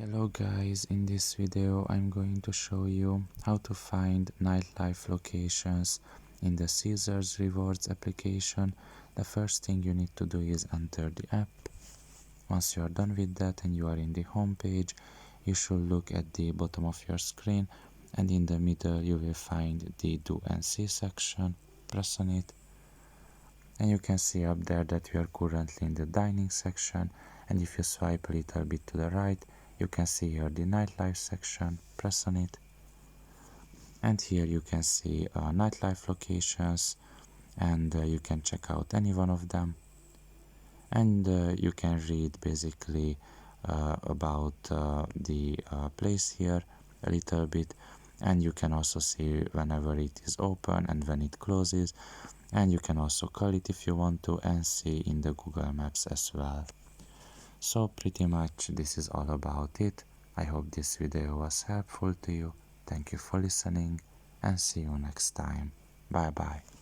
Hello guys, in this video I'm going to show you how to find nightlife locations in the Ceasar's rewards application. The first thing you need to do is enter the app. Once you are done with that and you are in the home page, you should look at the bottom of your screen, and in the middle you will find the do and see section. Press on it and you can see up there that we are currently in the dining section, and if you swipe a little bit to the right you can see here the nightlife section. Press on it and here you can see nightlife locations, and you can check out any one of them, and you can read basically about the place here a little bit, and you can also see whenever it is open and when it closes, and you can also call it if you want to, and see in the Google Maps as well. So pretty much this is all about it. I hope this video was helpful to you. Thank you for listening and see you next time. Bye bye.